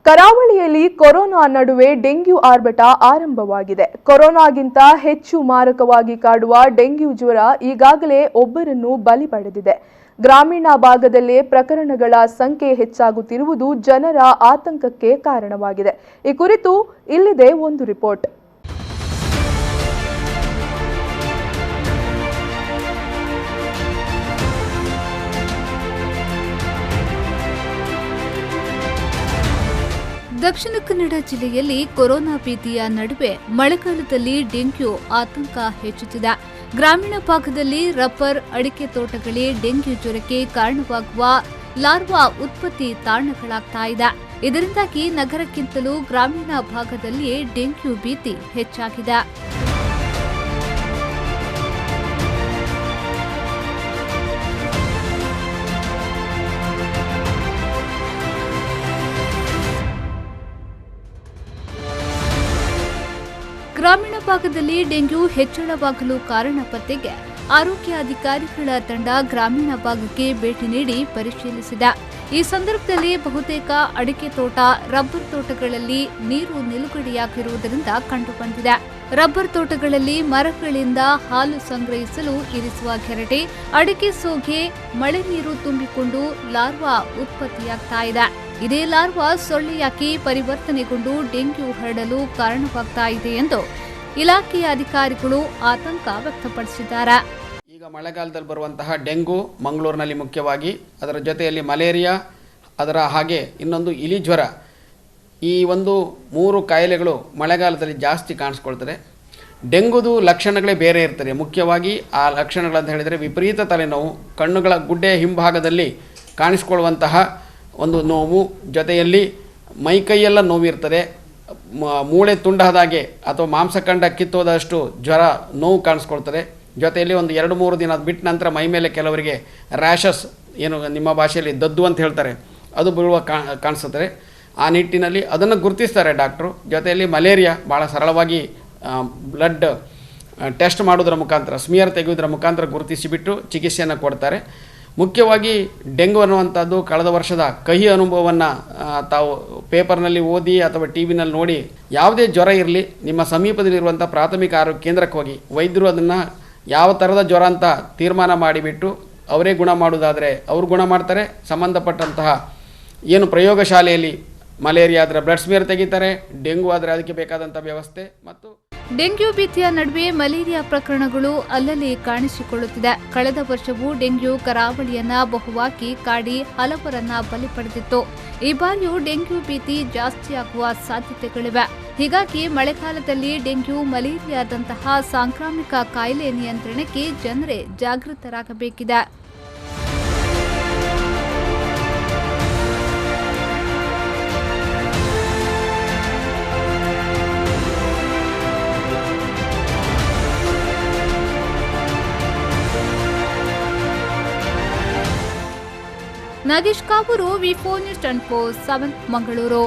ಕರಾವಳಿಯಲ್ಲಿ ಕೊರೋನಾ ನಡುವೆ ಡೆಂಗ್ಯೂ ಆರ್ಭಟ ಆರಂಭವಾಗಿದೆ. ಕೊರೋನಾಗಿಂತ ಹೆಚ್ಚು ಮಾರಕವಾಗಿ ಕಾಡುವ ಡೆಂಗ್ಯೂ ಜ್ವರ ಈಗಾಗಲೇ ಒಬ್ಬರನ್ನು ಬಲಿ ಪಡೆದಿದೆ. ಗ್ರಾಮೀಣ ಭಾಗದಲ್ಲೇ ಪ್ರಕರಣಗಳ ಸಂಖ್ಯೆ ಹೆಚ್ಚಾಗುತ್ತಿರುವುದು ಜನರ ಆತಂಕಕ್ಕೆ ಕಾರಣವಾಗಿದೆ. ಈ ಕುರಿತು ಇಲ್ಲಿದೆ ಒಂದು ರಿಪೋರ್ಟ್. ದಕ್ಷಿಣ ಕನ್ನಡ ಜಿಲ್ಲೆಯಲ್ಲಿ ಕೊರೋನಾ ಭೀತಿಯ ನಡುವೆ ಮಳೆಗಾಲದಲ್ಲಿ ಡೆಂಗ್ಯೂ ಆತಂಕ ಹೆಚ್ಚುತ್ತಿದೆ. ಗ್ರಾಮೀಣ ಭಾಗದಲ್ಲಿ ರಬ್ಬರ್, ಅಡಿಕೆ ತೋಟಗಳೇ ಡೆಂಗ್ಯೂ ಜ್ವರಕ್ಕೆ ಕಾರಣವಾಗುವ ಲಾರ್ವಾ ಉತ್ಪತ್ತಿ ತಾಣಗಳಾಗ್ತಾ ಇದೆ. ಇದರಿಂದಾಗಿ ನಗರಕ್ಕಿಂತಲೂ ಗ್ರಾಮೀಣ ಭಾಗದಲ್ಲಿಯೇ ಡೆಂಗ್ಯೂ ಭೀತಿ ಹೆಚ್ಚಾಗಿದೆ. ಗ್ರಾಮೀಣ ಭಾಗದಲ್ಲಿ ಡೆಂಗ್ಯೂ ಹೆಚ್ಚಳವಾಗಲು ಕಾರಣ ಪತ್ತೆಗೆ ಆರೋಗ್ಯ ಅಧಿಕಾರಿಗಳ ತಂಡ ಗ್ರಾಮೀಣ ಭಾಗಕ್ಕೆ ಭೇಟಿ ನೀಡಿ ಪರಿಶೀಲಿಸಿದೆ. ಈ ಸಂದರ್ಭದಲ್ಲಿ ಬಹುತೇಕ ಅಡಿಕೆ ತೋಟ, ರಬ್ಬರ್ ತೋಟಗಳಲ್ಲಿ ನೀರು ನಿಲುಗಡೆಯಾಗಿರುವುದರಿಂದ ಕಂಡುಬಂದಿದೆ. ರಬ್ಬರ್ ತೋಟಗಳಲ್ಲಿ ಮರಗಳಿಂದ ಹಾಲು ಸಂಗ್ರಹಿಸಲು ಇರಿಸುವ ಕೆರಟೆ, ಅಡಿಕೆ ಸೋಗೆ, ಮಳೆ ನೀರು ತುಂಬಿಕೊಂಡು ಲಾರ್ವಾ ಉತ್ಪತ್ತಿಯಾಗ್ತಾ ಇದೆ. ಇದೇ ಲಾರ್ವಾ ಸೊಳ್ಳೆಯಾಗಿ ಪರಿವರ್ತನೆಗೊಂಡು ಡೆಂಗ್ಯೂ ಹರಡಲು ಕಾರಣವಾಗ್ತಾ ಇದೆ ಎಂದು ಇಲಾಖೆಯ ಅಧಿಕಾರಿಗಳು ಆತಂಕ ವ್ಯಕ್ತಪಡಿಸಿದ್ದಾರೆ. ಈಗ ಮಳೆಗಾಲದಲ್ಲಿ ಬರುವಂತಹ ಡೆಂಗು ಮಂಗಳೂರಿನಲ್ಲಿ ಮುಖ್ಯವಾಗಿ, ಅದರ ಜೊತೆಯಲ್ಲಿ ಮಲೇರಿಯಾ, ಅದರ ಹಾಗೆ ಇನ್ನೊಂದು ಇಲಿ ಜ್ವರ, ಈ ಒಂದು 3 ಕಾಯಿಲೆಗಳು ಮಳೆಗಾಲದಲ್ಲಿ ಜಾಸ್ತಿ ಕಾಣಿಸ್ಕೊಳ್ತದೆ. ಡೆಂಗುದು ಲಕ್ಷಣಗಳೇ ಬೇರೆ ಇರ್ತದೆ. ಮುಖ್ಯವಾಗಿ ಆ ಲಕ್ಷಣಗಳಂತ ಹೇಳಿದರೆ ವಿಪರೀತ ತಲೆನೋವು, ಕಣ್ಣುಗಳ ಗುಡ್ಡೆಯ ಹಿಂಭಾಗದಲ್ಲಿ ಕಾಣಿಸ್ಕೊಳ್ಳುವಂತಹ ಒಂದು ನೋವು, ಜೊತೆಯಲ್ಲಿ ಮೈಕೈಯೆಲ್ಲ ನೋವಿರ್ತದೆ, ಮೂಳೆ ತುಂಡಾದಾಗೆ ಅಥವಾ ಮಾಂಸಖಂಡ ಕಿತ್ತೋದಷ್ಟು ಜ್ವರ, ನೋವು ಕಾಣಿಸ್ಕೊಳ್ತದೆ. ಜೊತೆಯಲ್ಲಿ ಒಂದು 2-3 ದಿನ ಬಿಟ್ಟ ನಂತರ ಮೈ ಮೇಲೆ ಕೆಲವರಿಗೆ ರ್ಯಾಷಸ್, ಏನು ನಿಮ್ಮ ಭಾಷೆಯಲ್ಲಿ ದದ್ದು ಅಂತ ಹೇಳ್ತಾರೆ, ಅದು ಬೀಳುವ ಕಾಣಿಸುತ್ತದೆ. ಆ ನಿಟ್ಟಿನಲ್ಲಿ ಅದನ್ನು ಗುರುತಿಸ್ತಾರೆ ಡಾಕ್ಟ್ರು. ಜೊತೆಯಲ್ಲಿ ಮಲೇರಿಯಾ ಭಾಳ ಸರಳವಾಗಿ ಬ್ಲಡ್ ಟೆಸ್ಟ್ ಮಾಡೋದ್ರ ಮುಖಾಂತರ, ಸ್ಮಿಯರ್ ತೆಗೆಯೋದ್ರ ಮುಖಾಂತರ ಗುರುತಿಸಿಬಿಟ್ಟು ಚಿಕಿತ್ಸೆಯನ್ನು ಕೊಡ್ತಾರೆ. ಮುಖ್ಯವಾಗಿ ಡೆಂಗು ಅನ್ನುವಂಥದ್ದು ಕಳೆದ ವರ್ಷದ ಕಹಿ ಅನುಭವವನ್ನು ತಾವು ಪೇಪರ್ನಲ್ಲಿ ಓದಿ ಅಥವಾ ಟಿ ವಿನಲ್ಲಿ ನೋಡಿ, ಯಾವುದೇ ಜ್ವರ ಇರಲಿ ನಿಮ್ಮ ಸಮೀಪದಲ್ಲಿರುವಂಥ ಪ್ರಾಥಮಿಕ ಆರೋಗ್ಯ ಕೇಂದ್ರಕ್ಕೆ ಹೋಗಿ ವೈದ್ಯರು ಅದನ್ನು ಯಾವ ಥರದ ಜ್ವರ ಅಂತ ತೀರ್ಮಾನ ಮಾಡಿಬಿಟ್ಟು ಅವರೇ ಗುಣ ಮಾಡೋದಾದರೆ ಅವರು ಗುಣ ಮಾಡ್ತಾರೆ. ಸಂಬಂಧಪಟ್ಟಂತಹ ಏನು ಪ್ರಯೋಗಶಾಲೆಯಲ್ಲಿ ಮಲೇರಿಯಾ ಆದರೆ ಬ್ಲಡ್ ಸ್ಮಿಯರ್ ತೆಗಿತಾರೆ, ಡೆಂಗು ಆದರೆ ಅದಕ್ಕೆ ಬೇಕಾದಂಥ ವ್ಯವಸ್ಥೆ. ಮತ್ತು ಡೆಂಗ್ಯೂ ಭೀತಿಯ ನಡುವೆ ಮಲೇರಿಯಾ ಪ್ರಕರಣಗಳು ಅಲ್ಲಲ್ಲಿ ಕಾಣಿಸಿಕೊಳ್ಳುತ್ತಿದೆ. ಕಳೆದ ವರ್ಷವೂ ಡೆಂಗ್ಯೂ ಕರಾವಳಿಯನ್ನ ಬಹುವಾಗಿ ಕಾಡಿ ಹಲವರನ್ನ ಬಲಿ ಪಡೆದಿತ್ತು. ಈ ಬಾರಿಯೂ ಡೆಂಗ್ಯೂ ಭೀತಿ ಜಾಸ್ತಿಯಾಗುವ ಸಾಧ್ಯತೆಗಳಿವೆ. ಹೀಗಾಗಿ ಮಳೆಗಾಲದಲ್ಲಿ ಡೆಂಗ್ಯೂ, ಮಲೇರಿಯಾದಂತಹ ಸಾಂಕ್ರಾಮಿಕ ಕಾಯಿಲೆ ನಿಯಂತ್ರಣಕ್ಕೆ ಜನರೇ ಜಾಗೃತರಾಗಬೇಕಿದೆ. ನಾಗೇಶ್ ಕಾವೂರು, ವಿ4 ನ್ಯೂಸ್ 24/7 ಮಂಗಳೂರು.